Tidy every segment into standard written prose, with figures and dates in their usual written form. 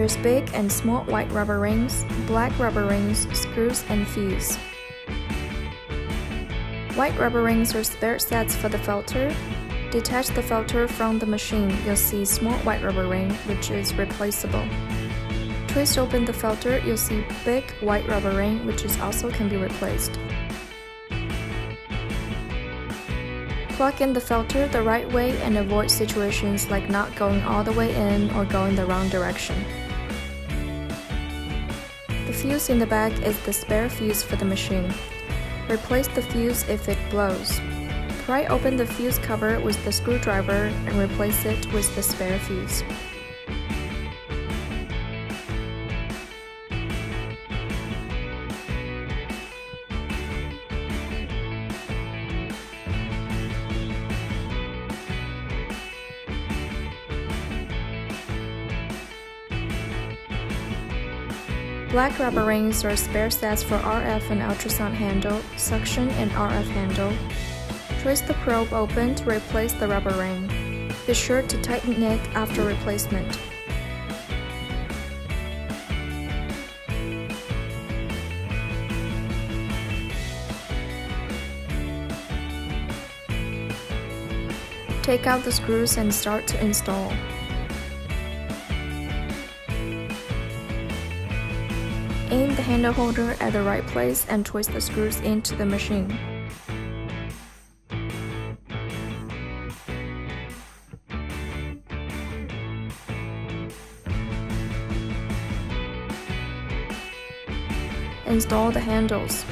There's big and small white rubber rings, black rubber rings, screws, and fuse. White rubber rings are spare sets for the filter. Detach the filter from the machine, you'll see small white rubber ring, which is replaceable. Twist open the filter, you'll see big white rubber ring, which also can be replaced. Plug in the filter the right way and avoid situations like not going all the way in or going the wrong direction. The fuse in the back is the spare fuse for the machine. Replace the fuse if it blows. Pry open the fuse cover with the screwdriver and replace it with the spare fuse. Black rubber rings are spare sets for RF and ultrasound handle, suction, and RF handle. Twist the probe open to replace the rubber ring. Be sure to tighten it after replacement. Take out the screws and start to install. Aim the handle holder at the right place and twist the screws into the machine. Install the handles.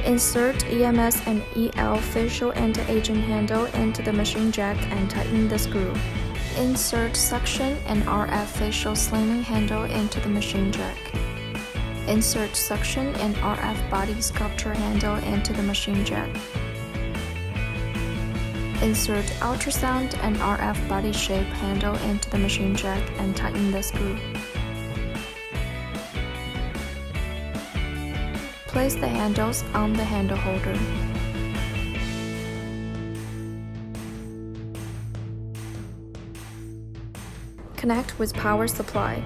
Insert EMS and EL facial anti-aging handle into the machine jack and tighten the screw. Insert suction and RF facial slimming handle into the machine jack. Insert suction and RF body sculpture handle into the machine jack. Insert ultrasound and RF body shape handle into the machine jack and tighten the screw. Place the handles on the handle holder. Connect with power supply.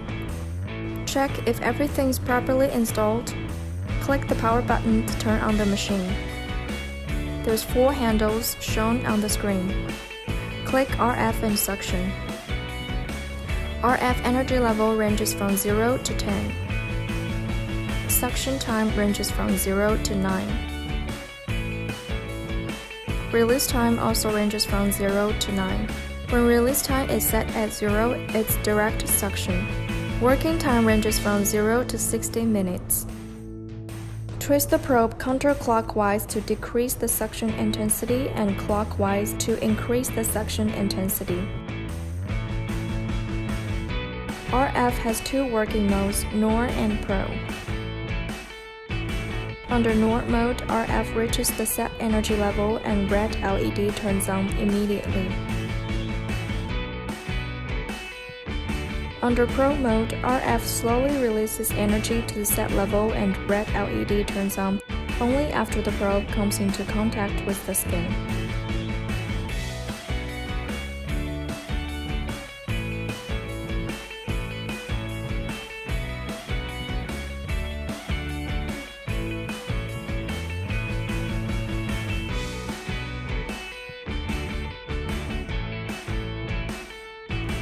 Check if everything is properly installed. Click the power button to turn on the machine. There's 4 handles shown on the screen. Click RF and suction. RF energy level ranges from 0 to 10. Suction time ranges from 0 to 9. Release time also ranges from 0 to 9. When release time is set at 0, it's direct suction. Working time ranges from 0 to 60 minutes. Twist the probe counterclockwise to decrease the suction intensity and clockwise to increase the suction intensity. RF has 2 working modes, NOR and Pro. Under NOR mode, RF reaches the set energy level and red LED turns on immediately. Under Pro mode, RF slowly releases energy to the set level and red LED turns on only after the probe comes into contact with the skin.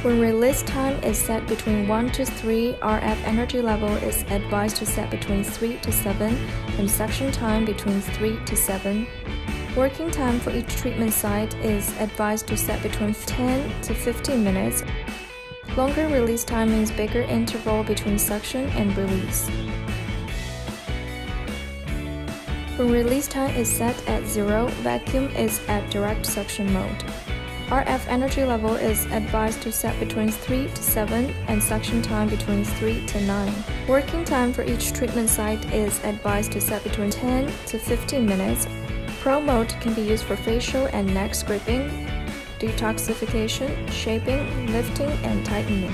When release time is set between 1 to 3, RF energy level is advised to set between 3 to 7, and suction time between 3 to 7. Working time for each treatment site is advised to set between 10 to 15 minutes. Longer release time means bigger interval between suction and release. When release time is set at 0, vacuum is at direct suction mode. RF energy level is advised to set between 3 to 7 and suction time between 3 to 9. Working time for each treatment site is advised to set between 10 to 15 minutes. Pro mode can be used for facial and neck scraping, detoxification, shaping, lifting, and tightening.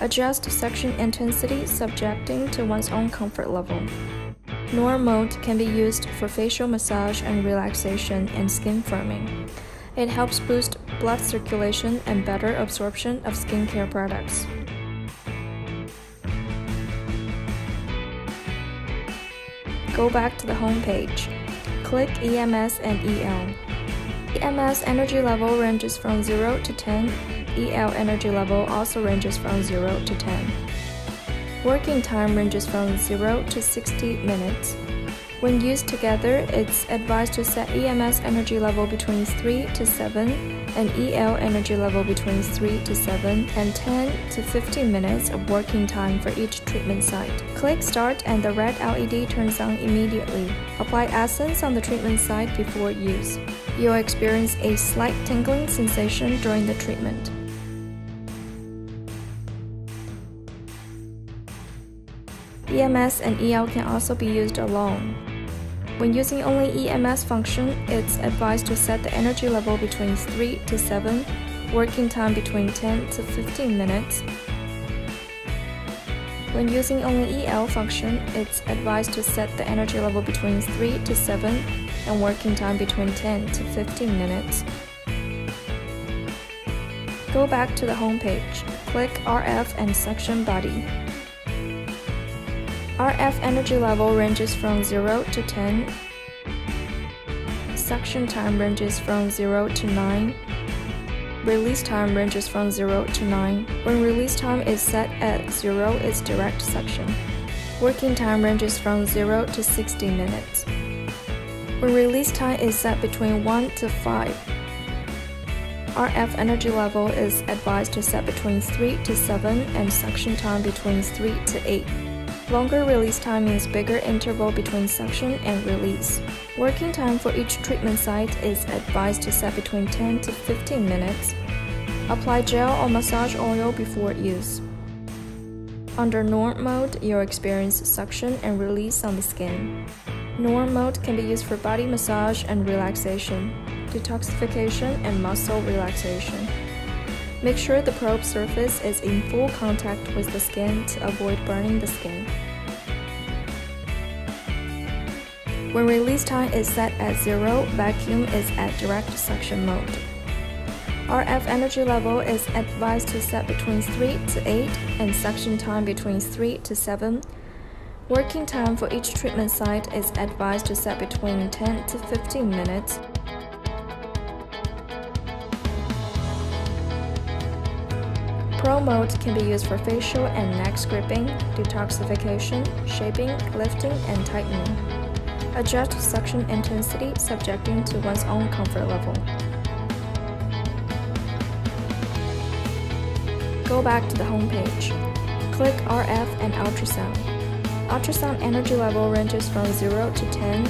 Adjust suction intensity subjecting to one's own comfort level. NOR mode can be used for facial massage and relaxation and skin firming. It helps boost blood circulation and better absorption of skincare products. Go back to the home page. Click EMS and EL. EMS energy level ranges from 0 to 10. EL energy level also ranges from 0 to 10. Working time ranges from 0 to 60 minutes. When used together, it's advised to set EMS energy level between 3 to 7 and EL energy level between 3 to 7 and 10 to 15 minutes of working time for each treatment site. Click Start and the red LED turns on immediately. Apply essence on the treatment site before use. You'll experience a slight tingling sensation during the treatment. EMS and EL can also be used alone. When using only EMS function, it's advised to set the energy level between 3 to 7, working time between 10 to 15 minutes. When using only EL function, it's advised to set the energy level between 3 to 7 and working time between 10 to 15 minutes. Go back to the home page. Click RF and suction body. RF energy level ranges from 0 to 10. Suction time ranges from 0 to 9. Release time ranges from 0 to 9. When release time is set at 0, it's direct suction. Working time ranges from 0 to 60 minutes. When release time is set between 1 to 5. RF energy level is advised to set between 3 to 7 and suction time between 3 to 8. Longer release time means bigger interval between suction and release. Working time for each treatment site is advised to set between 10 to 15 minutes. Apply gel or massage oil before use. Under Norm mode, you'll experience suction and release on the skin. Norm mode can be used for body massage and relaxation, detoxification, and muscle relaxation. Make sure the probe surface is in full contact with the skin to avoid burning the skin. When release time is set at 0, vacuum is at direct suction mode. RF energy level is advised to set between 3 to 8 and suction time between 3 to 7. Working time for each treatment site is advised to set between 10 to 15 minutes. Pro mode can be used for facial and neck scripting, detoxification, shaping, lifting, and tightening. Adjust suction intensity subjecting to one's own comfort level. Go back to the home page. Click RF and ultrasound. Ultrasound energy level ranges from 0 to 10.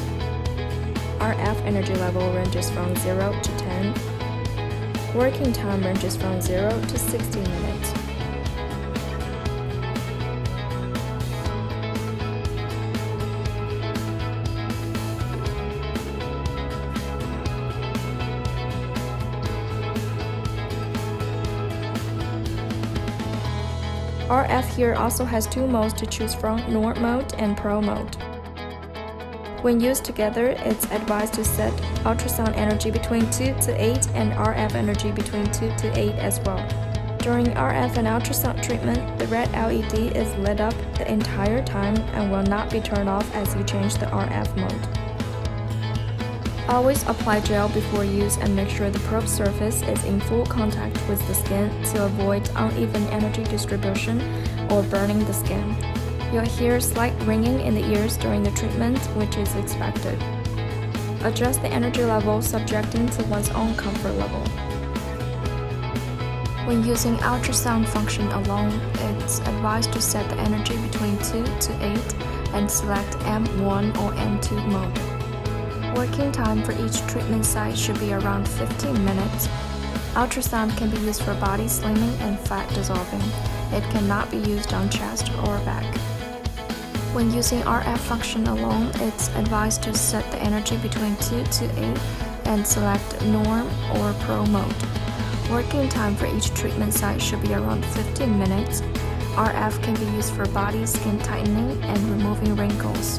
RF energy level ranges from 0 to 10. Working time ranges from 0 to 60 minutes. RF here also has two modes to choose from, Norm mode and Pro mode. When used together, it's advised to set ultrasound energy between 2 to 8 and RF energy between 2 to 8 as well. During RF and ultrasound treatment, the red LED is lit up the entire time and will not be turned off as you change the RF mode. Always apply gel before use and make sure the probe surface is in full contact with the skin to avoid uneven energy distribution or burning the skin. You'll hear slight ringing in the ears during the treatment, which is expected. Adjust the energy level subjecting to one's own comfort level. When using ultrasound function alone, it's advised to set the energy between 2 to 8 and select M1 or M2 mode. Working time for each treatment site should be around 15 minutes. Ultrasound can be used for body slimming and fat dissolving. It cannot be used on chest or back. When using RF function alone, it's advised to set the energy between 2 to 8 and select Norm or Pro mode. Working time for each treatment site should be around 15 minutes. RF can be used for body skin tightening and removing wrinkles.